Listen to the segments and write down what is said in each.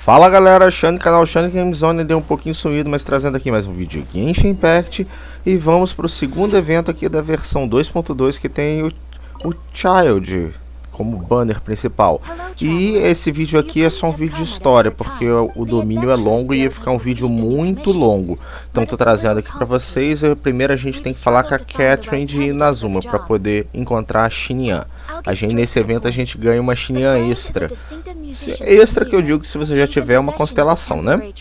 Fala galera, Xande, canal Xande Gamezone, deu um pouquinho sumido, mas trazendo aqui mais um vídeo de Genshin Impact. E vamos para o segundo evento aqui da versão 2.2, que tem o Child como banner principal. E esse vídeo aqui é só um vídeo de história, porque o domínio é longo e ia ficar um vídeo muito longo. Então tô trazendo aqui para vocês. Primeiro a gente tem que falar com a Catherine de Inazuma para poder encontrar a Xinyan. Nesse evento a gente ganha uma Xinyan extra. Extra que eu digo que se você já tiver uma constelação, né?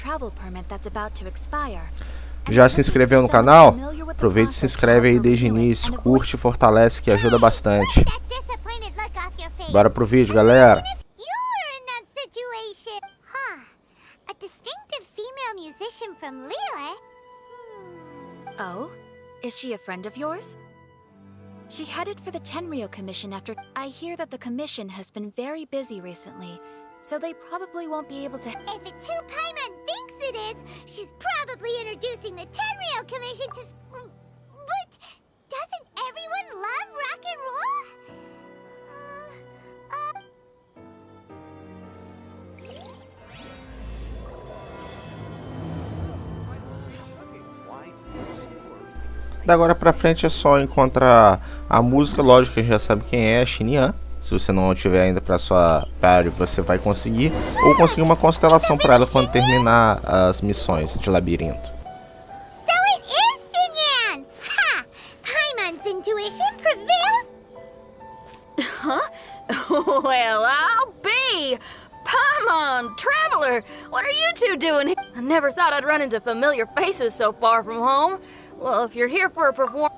Já se inscreveu no canal? Aproveite e se inscreve aí desde o início, curte e fortalece que ajuda bastante. Bora pro vídeo, galera. Oh, is she a friend of yours? She headed for the Tenryou Commission after... I hear that the commission has been very busy recently, so they probably won't be able to... If it's who Paimon thinks it is, she's probably introducing the Tenryou Commission to... But doesn't everyone love rock and roll? Da agora pra frente é só encontrar a música, lógico que a gente já sabe quem é, a Xinyan. Se você não tiver ainda pra sua party, você vai conseguir. Ou conseguir uma constelação pra ela quando terminar as missões de labirinto. So it is Xinyan! Ha! Paimon's intuition prevailed? Huh? Well, I'll be! Paimon, Traveler, what are you two doing here? I never thought I'd run into familiar faces so far from home. Well, if you're here for a performance...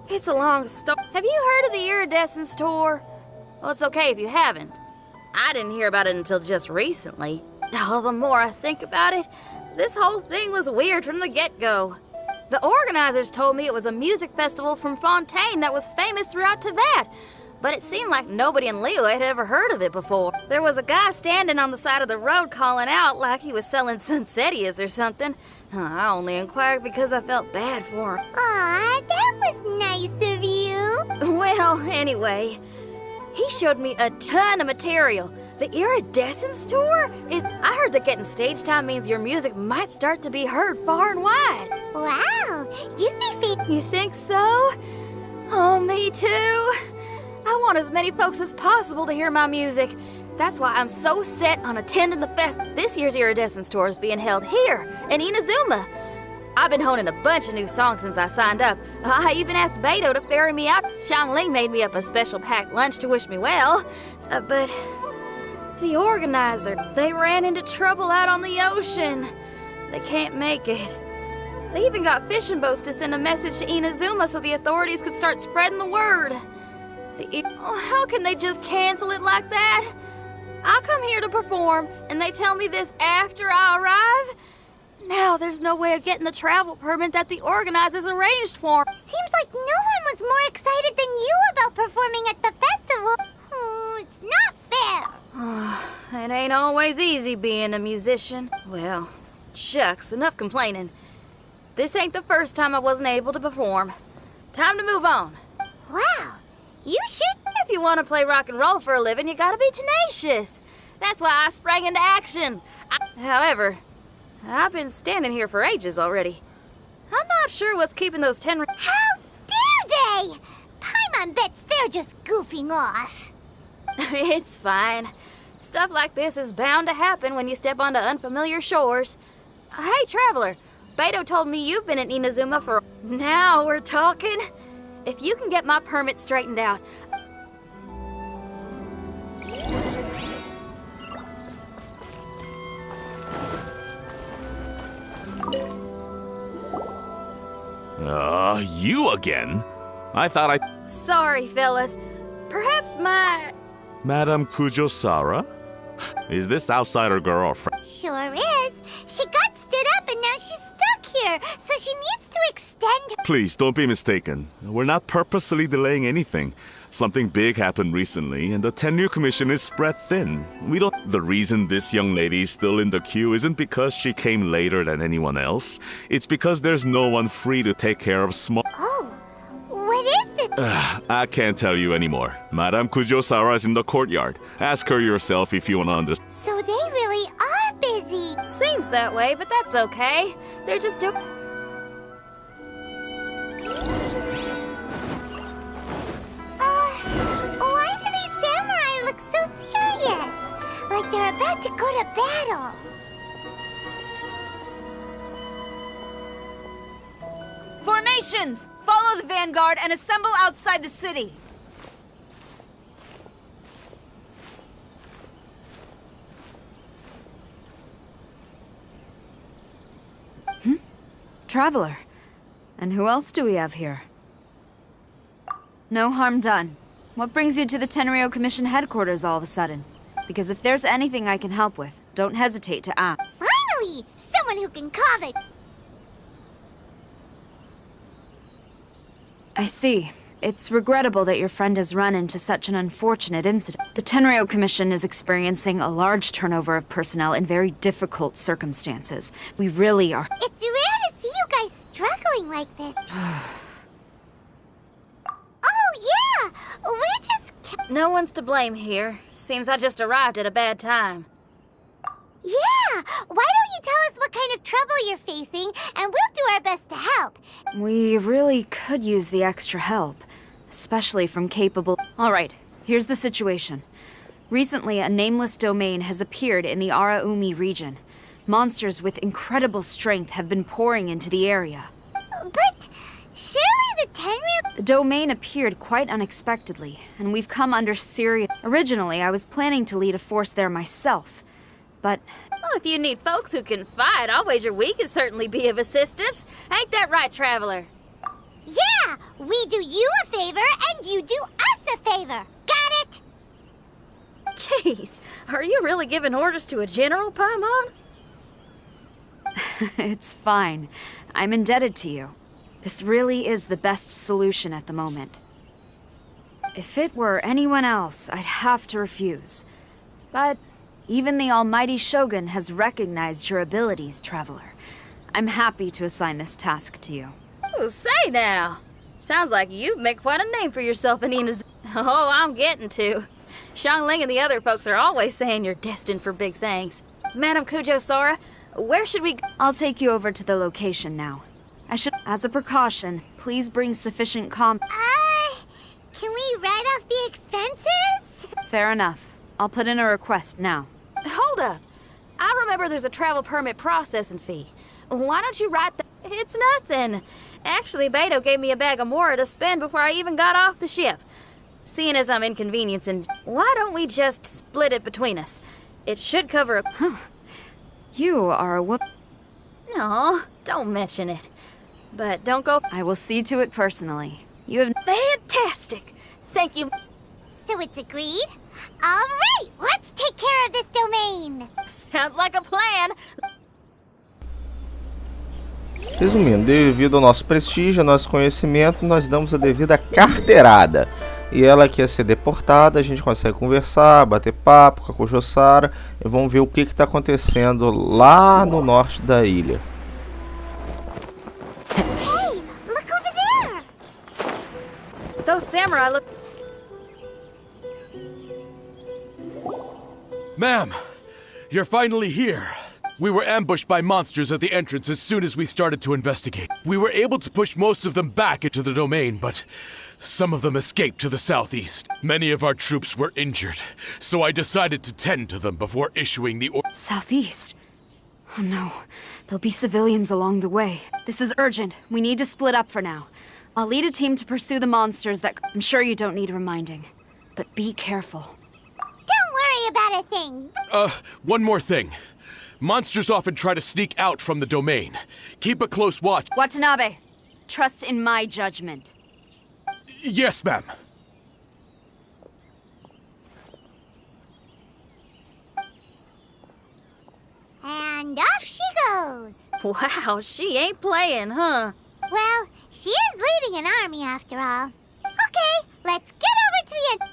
It's a long story. Have you heard of the Iridescence tour? Well, it's okay if you haven't. I didn't hear about it until just recently. Oh, the more I think about it, this whole thing was weird from the get-go. The organizers told me it was a music festival from Fontaine that was famous throughout Teyvat, but it seemed like nobody in Liyue had ever heard of it before. There was a guy standing on the side of the road calling out like he was selling Sunsetias or something. I only inquired because I felt bad for him. Aw, that was nice of you. Well, anyway, he showed me a ton of material. The Iridescence tour is... I heard that getting stage time means your music might start to be heard far and wide. Wow, you'd be You think so? Oh, me too. I want as many folks as possible to hear my music. That's why I'm so set on attending the fest. This year's Iridescence tour is being held here, in Inazuma. I've been honing a bunch of new songs since I signed up. I even asked Beidou to ferry me out. Xiangling made me up a special packed lunch to wish me well. But the organizer, they ran into trouble out on the ocean. They can't make it. They even got fishing boats to send a message to Inazuma so the authorities could start spreading the word. How can they just cancel it like that? I come here to perform, and they tell me this after I arrive? Now there's no way of getting the travel permit that the organizers arranged for. Seems like no one was more excited than you about performing at the festival. Oh, it's not fair. It ain't always easy being a musician. Well, shucks, enough complaining. This ain't the first time I wasn't able to perform. Time to move on. Wow, you should... If you want to play rock and roll for a living, you gotta be tenacious. That's why I sprang into action. However, I've been standing here for ages already. I'm not sure what's keeping those 10... How dare they! Paimon bets they're just goofing off. It's fine. Stuff like this is bound to happen when you step onto unfamiliar shores. Hey, Traveler, Beidou told me you've been at Inazuma for... Now we're talking. If you can get my permit straightened out... You again? I thought I... Sorry, fellas. Perhaps my... Madame Kujo-Sara? Is this outsider girl or friend? Sure is. She got stood up and now she's stuck here, so she needs to extend her... Please, don't be mistaken. We're not purposely delaying anything. Something big happened recently, and the Tenryou Commission is spread thin. We don't... The reason this young lady is still in the queue isn't because she came later than anyone else. It's because there's no one free to take care of small... Oh, what is this? I can't tell you anymore. Madame Kujo-Sara is in the courtyard. Ask her yourself if you want to understand. So they really seems that way, but that's okay. They're just doing... Why do these samurai look so serious? Like they're about to go to battle. Formations! Follow the vanguard and assemble outside the city. Traveler. And who else do we have here? No harm done. What brings you to the Tenryou Commission headquarters all of a sudden? Because if there's anything I can help with, don't hesitate to ask. Finally! Someone who can call the... I see. It's regrettable that your friend has run into such an unfortunate incident. The Tenryou Commission is experiencing a large turnover of personnel in very difficult circumstances. We really are... It's rare to see you guys struggling like this. Oh, yeah! We're just... No one's to blame here. Seems I just arrived at a bad time. Yeah! Why don't you tell us what kind of trouble you're facing, and we'll do our best to help. We really could use the extra help, especially from capable... Alright, here's the situation. Recently, a nameless domain has appeared in the Araumi region. Monsters with incredible strength have been pouring into the area. But surely the Tenryou... The domain appeared quite unexpectedly, and we've come under serious... Originally, I was planning to lead a force there myself, but... Well, if you need folks who can fight, I'll wager we can certainly be of assistance. Ain't that right, Traveler? Yeah! We do you a favor, and you do us a favor. Got it? Jeez, are you really giving orders to a general, Paimon? It's fine. I'm indebted to you. This really is the best solution at the moment. If it were anyone else, I'd have to refuse. But even the almighty Shogun has recognized your abilities, Traveler. I'm happy to assign this task to you. Oh, say now. Sounds like you've made quite a name for yourself in Ina's... Oh, I'm getting to. Xiangling and the other folks are always saying you're destined for big things. Madam Kujo Sora, where should we... I'll take you over to the location now. As a precaution, please bring sufficient Can we write off the expenses? Fair enough. I'll put in a request now. Hold up. I remember there's a travel permit processing fee. Why don't you write that? It's nothing. Actually, Beto gave me a bag of Mora to spend before I even got off the ship. Seeing as I'm inconveniencing, why don't we just split it between us? It should cover a... You are a woman. No, don't mention it. But don't go... I will see to it personally. You have... Fantastic! Thank you. So it's agreed? All right, let's take care of this domain. Sounds like a plan. Resumindo, devido ao nosso prestígio, ao nosso conhecimento, nós damos a devida carteirada. E ela que ia ser deportada, a gente consegue conversar, bater papo com a Kojosara e vamos ver o que está acontecendo lá no norte da ilha. Hey, look over there! Those samurai look... Ma'am, you're finally here. We were ambushed by monsters at the entrance as soon as we started to investigate. We were able to push most of them back into the domain, but some of them escaped to the southeast. Many of our troops were injured, so I decided to tend to them before issuing the order. Southeast? Oh no, there'll be civilians along the way. This is urgent. We need to split up for now. I'll lead a team to pursue the monsters that... I'm sure you don't need reminding, but be careful. Don't worry about a thing. One more thing. Monsters often try to sneak out from the domain. Keep a close watch. Watanabe, trust in my judgment. Yes, ma'am. And off she goes. Wow, she ain't playing, huh? Well, she is leading an army after all. Okay, let's get over to the end.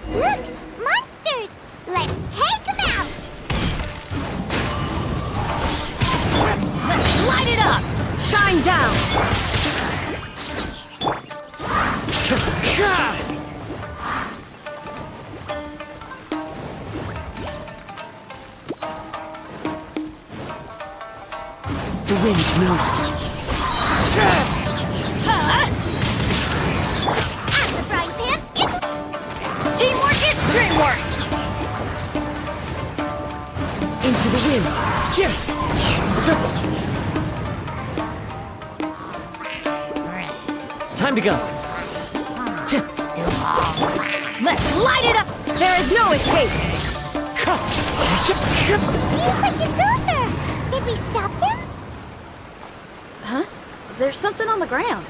Look, monsters! Let's take them out! wind knows it. After frying pan, it's Teamwork is dreamwork! Into the wind. Time to go. Let's light it up! There is no escape! seems like it's over. Did we stop them? Huh? There's something on the ground.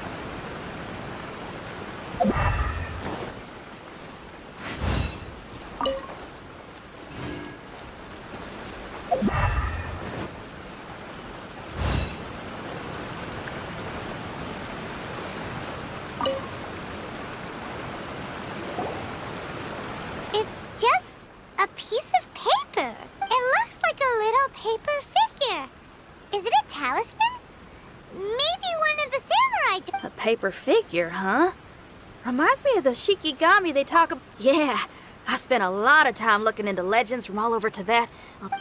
It's just a piece of paper. It looks like a little paper figure. Is it a talisman? Maybe one of the samurai. A paper figure, huh? Reminds me of the Shikigami they talk about. Yeah, I spent a lot of time looking into legends from all over Tibet.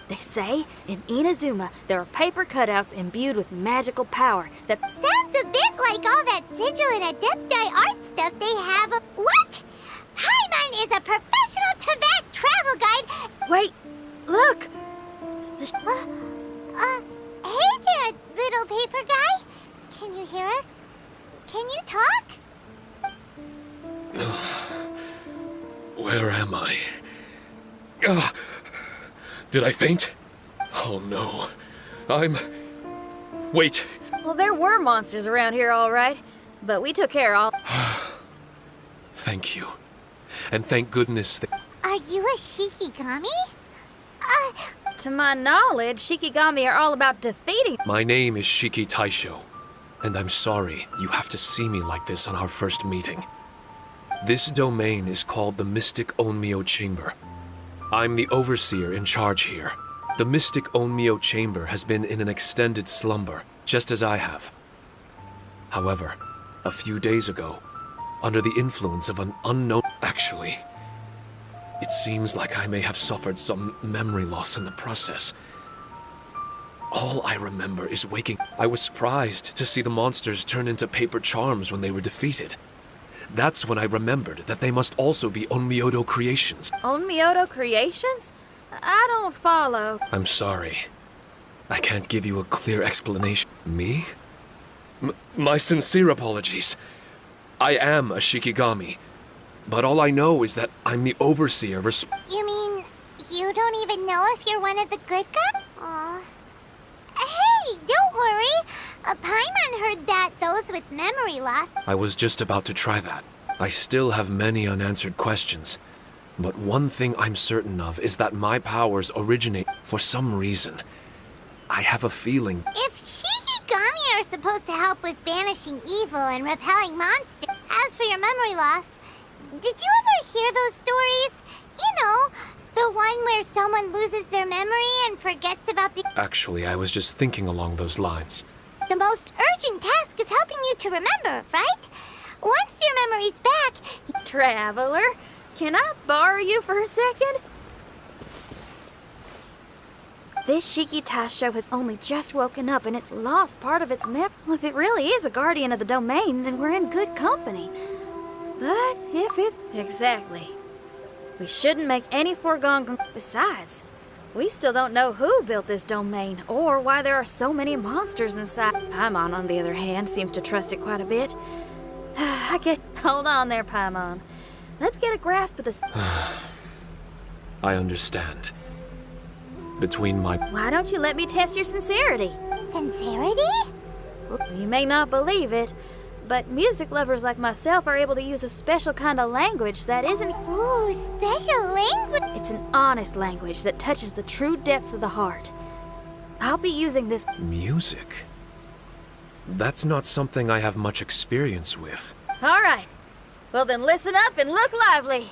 They say in Inazuma there are paper cutouts imbued with magical power that. Sounds a bit like all that sigil and adepti art stuff they have. What? Paimon is a professional Tibet travel guide. Wait, look! The Hey there, little paper guy. Can you hear us? Can you talk? Where am I? Ugh. Did I faint? Oh no. Wait. Well, there were monsters around here, all right. But we took care of all. Thank you. And thank goodness that. Are you a Shikigami? To my knowledge, Shikigami are all about defeating. My name is Shiki Taisho, and I'm sorry you have to see me like this on our first meeting. This domain is called the Mystic Onmyo Chamber. I'm the overseer in charge here. The Mystic Onmyo Chamber has been in an extended slumber, just as I have. However, a few days ago, under the influence of an unknown... Actually, it seems like I may have suffered some memory loss in the process. All I remember is waking. I was surprised to see the monsters turn into paper charms when they were defeated. That's when I remembered that they must also be Onmyodo creations. Onmyodo creations? I don't follow. I'm sorry. I can't give you a clear explanation. Me? My sincere apologies. I am a Shikigami, but all I know is that I'm the overseer You mean you don't even know if you're one of the good guys? Aw. Hey, don't worry. Paimon heard that those with memory loss. I was just about to try that. I still have many unanswered questions, but one thing I'm certain of is that my powers originate for some reason. I have a feeling. If Shikigami are supposed to help with banishing evil and repelling monsters, as for your memory loss, did you ever hear those stories? You know, the one where someone loses their memory and forgets about the... Actually, I was just thinking along those lines. The most urgent task is helping you to remember, right? Once your memory's back... Traveler, can I borrow you for a second? This Shiki Taisho has only just woken up and it's lost part of its memory. Well, if it really is a guardian of the domain, then we're in good company. But if it's... Exactly. We shouldn't make any foregone... Besides, we still don't know who built this domain or why there are so many monsters inside. Paimon, on the other hand, seems to trust it quite a bit. Hold on there, Paimon. Let's get a grasp of this... I understand. Between my... Why don't you let me test your sincerity? Sincerity? You may not believe it, but music lovers like myself are able to use a special kind of language that isn't... Ooh, special language. It's an honest language that touches the true depths of the heart. I'll be using this... Music? That's not something I have much experience with. All right. Well then listen up and look lively.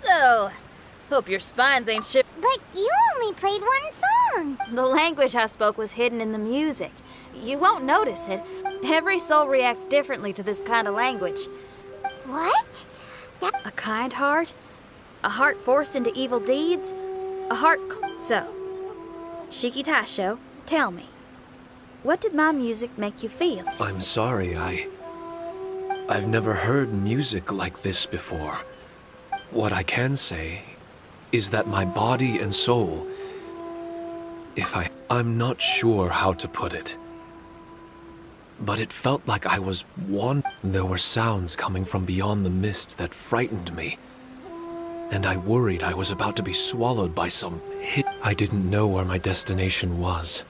So, hope your spines ain't shit. But you only played one song. The language I spoke was hidden in the music. You won't notice it. Every soul reacts differently to this kind of language. What? A kind heart? A heart forced into evil deeds? A heart So, Shikitasho, tell me. What did my music make you feel? I'm sorry, I've never heard music like this before. What I can say is that my body and soul, I'm not sure how to put it. But it felt like I was There were sounds coming from beyond the mist that frightened me. And I worried I was about to be swallowed by some hit. I didn't know where my destination was.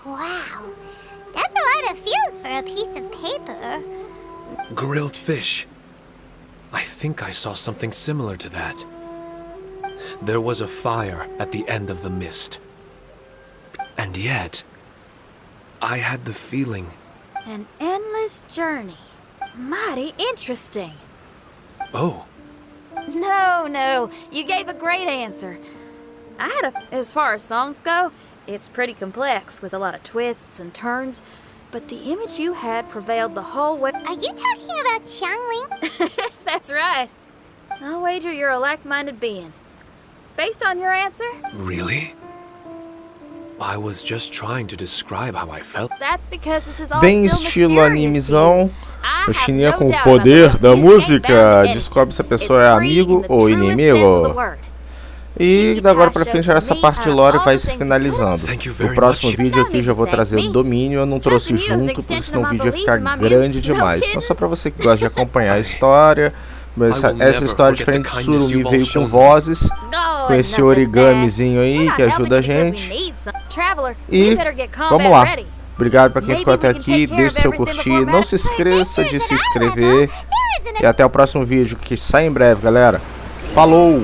Wow. That's a lot of feels for a piece of paper. Grilled fish. I think I saw something similar to that. There was a fire at the end of the mist. And yet, I had the feeling. An endless journey. Mighty interesting. Oh. No, you gave a great answer. As far as songs go, it's pretty complex with a lot of twists and turns, but the image you had prevailed the whole way. Are you talking about Xiangling? That's right. I'll wager you're a like-minded being. Based on your answer? Really? I was just trying to describe how I felt. That's because this is all Bem still estilo mysterious, animezão. I O have Xinyan no com o doubt poder about da the music ain't música bound to descobre se a end. pessoa é It's free amigo in the ou truest sense of inimigo. the word. E agora pra frente essa parte de lore vai se finalizando. Thank you No very próximo much. vídeo aqui eu já vou trazer o domínio, eu não trouxe junto, porque senão o vídeo ia ficar grande demais. Então só pra você que gosta de acompanhar a história, essa história diferente de Surumi veio com vozes, com esse origamezinho aí que ajuda a gente. E vamos lá. Obrigado pra quem ficou até aqui, deixe seu curtir, não se esqueça de se inscrever. E até o próximo vídeo que sai em breve, galera. Falou!